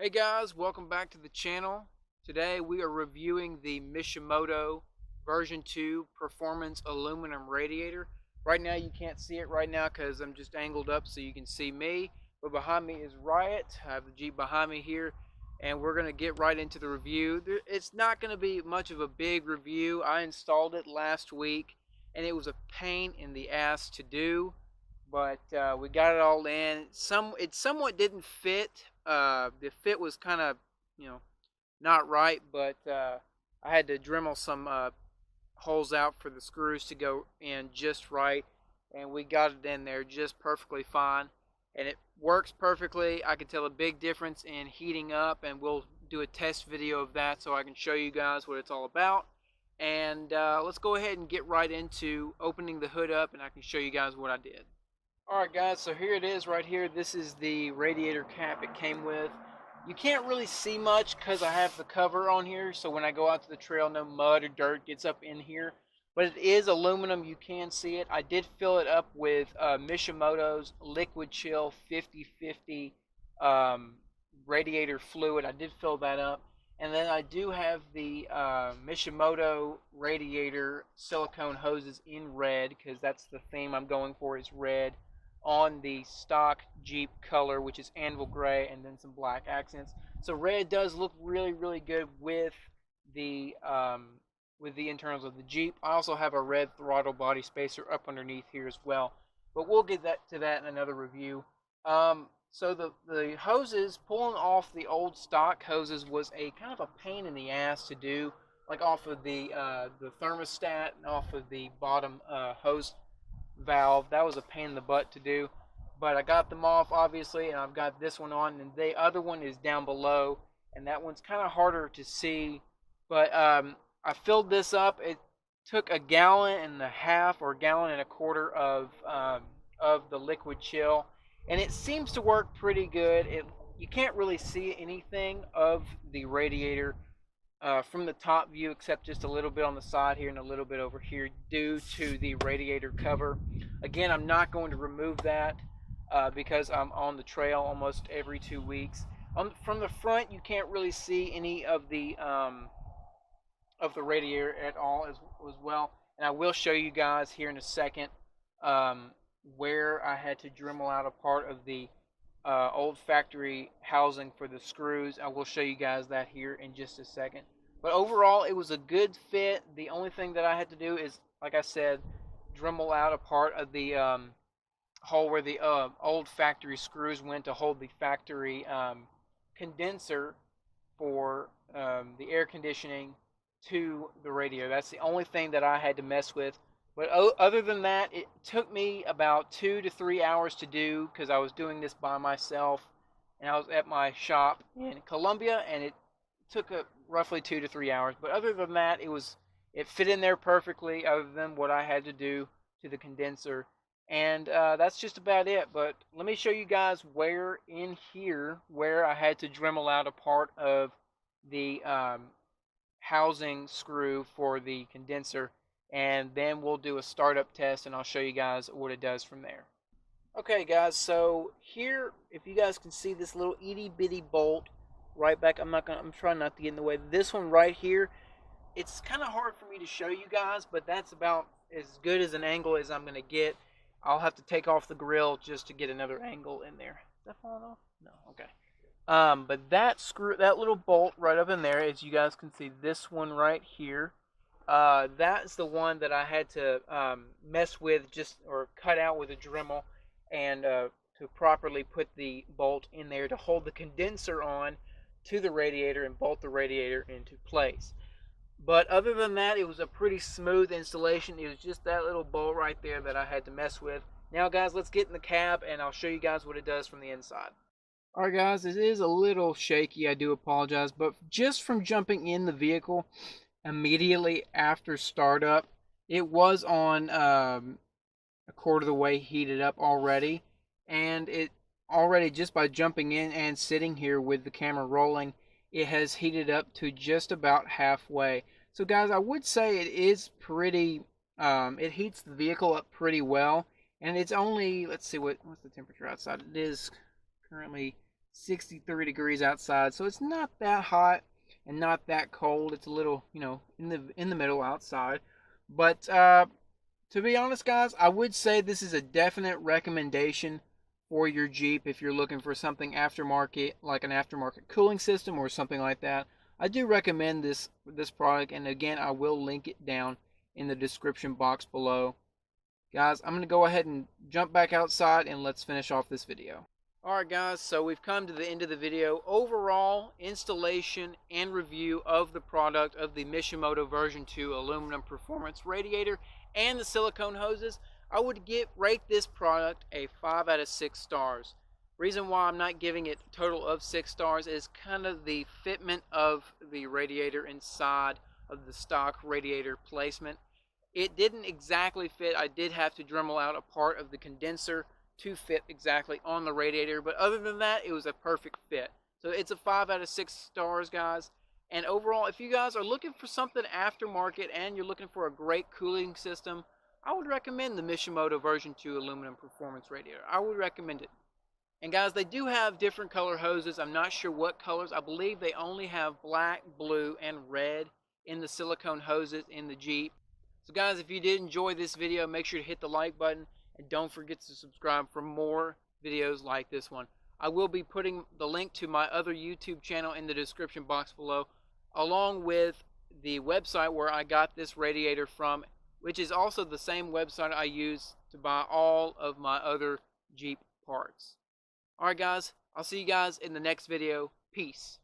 Hey guys, welcome back to the channel. Today we are reviewing the Mishimoto version 2 performance aluminum radiator. Right now you can't see it right now because I'm just angled up so you can see me, but behind me is Riot. I have the Jeep behind me here and we're going to get right into the review. It's not going to be much of a big review. I installed it last week and it was a pain in the ass to do, but we got it all in. It somewhat didn't fit. The fit was kind of, not right, but I had to Dremel some holes out for the screws to go in just right, and we got it in there just perfectly fine, and it works perfectly. I can tell a big difference in heating up, and we'll do a test video of that so I can show you guys what it's all about. And let's go ahead and get right into opening the hood up, and I can show you guys what I did. Alright guys, so here it is right here. This is the radiator cap it came with. You can't really see much because I have the cover on here, so when I go out to the trail no mud or dirt gets up in here. But it is aluminum, you can see it. I did fill it up with Mishimoto's Liquid Chill 50/50 radiator fluid. I did fill that up. And then I do have the Mishimoto radiator silicone hoses in red because that's the theme I'm going for, is red, on the stock Jeep color, which is anvil gray, and then some black accents. So red does look really, really good with the internals of the Jeep. I also have a red throttle body spacer up underneath here as well, but we'll get to that in another review. So the hoses, pulling off the old stock hoses was a kind of a pain in the ass to do, like off of the thermostat and off of the bottom hose valve. That was a pain in the butt to do, but I got them off obviously, and I've got this one on, and the other one is down below, and that one's kind of harder to see. But I filled this up. It took a gallon and a half or a gallon and a quarter of the liquid chill, and it seems to work pretty good. You can't really see anything of the radiator from the top view, except just a little bit on the side here and a little bit over here due to the radiator cover. Again, I'm not going to remove that because I'm on the trail almost every 2 weeks. From the front, you can't really see any of the radiator at all as well. And I will show you guys here in a second where I had to Dremel out a part of the old factory housing for the screws. I will show you guys that here in just a second. But overall, it was a good fit. The only thing that I had to do is, like I said, Dremel out a part of the hole where the old factory screws went to hold the factory condenser for the air conditioning to the radio. That's the only thing that I had to mess with. But other than that, it took me about 2 to 3 hours to do because I was doing this by myself, and I was at my shop in Columbia, and it took roughly 2 to 3 hours. But other than that, it fit in there perfectly, other than what I had to do to the condenser. And that's just about it. But let me show you guys where in here where I had to Dremel out a part of the housing screw for the condenser, and then we'll do a startup test and I'll show you guys what it does from there. Okay guys, so here, if you guys can see this little itty bitty bolt right back, I'm trying not to get in the way. This one right here, it's kind of hard for me to show you guys, but that's about as good as an angle as I'm going to get. I'll have to take off the grill just to get another angle in there. Is that falling off? No, okay. But that little bolt right up in there, as you guys can see, this one right here, that's the one that I had to mess with, or cut out with a Dremel, and to properly put the bolt in there to hold the condenser on to the radiator and bolt the radiator into place. But other than that, it was a pretty smooth installation. It was just that little bolt right there that I had to mess with. Now guys, let's get in the cab and I'll show you guys what it does from the inside. Alright guys, it is a little shaky, I do apologize, but just from jumping in the vehicle immediately after startup, it was on a quarter of the way heated up already, and it already, just by jumping in and sitting here with the camera rolling, it has heated up to just about halfway. So guys, I would say it is pretty, it heats the vehicle up pretty well, and it's only, let's see, what's the temperature outside? It is currently 63 degrees outside, so it's not that hot and not that cold. It's a little, in the middle outside. But to be honest, guys, I would say this is a definite recommendation for your Jeep if you're looking for something aftermarket, like an aftermarket cooling system or something like that. I do recommend this product, and again, I will link it down in the description box below. Guys, I'm going to go ahead and jump back outside and let's finish off this video. Alright guys, so we've come to the end of the video. Overall installation and review of the product of the Mishimoto version 2 aluminum performance radiator and the silicone hoses. I would rate this product a 5 out of 6 stars. Reason why I'm not giving it a total of 6 stars is kind of the fitment of the radiator inside of the stock radiator placement. It didn't exactly fit. I did have to Dremel out a part of the condenser to fit exactly on the radiator, but other than that, it was a perfect fit. So it's a 5 out of 6 stars, guys. And overall, if you guys are looking for something aftermarket and you're looking for a great cooling system, I would recommend the Mishimoto version 2 aluminum performance radiator. I would recommend it. And guys, they do have different color hoses. I'm not sure what colors. I believe they only have black, blue, and red in the silicone hoses in the Jeep. So guys, if you did enjoy this video, make sure to hit the like button. And don't forget to subscribe for more videos like this one. I will be putting the link to my other YouTube channel in the description box below, along with the website where I got this radiator from, which is also the same website I use to buy all of my other Jeep parts. Alright guys, I'll see you guys in the next video. Peace.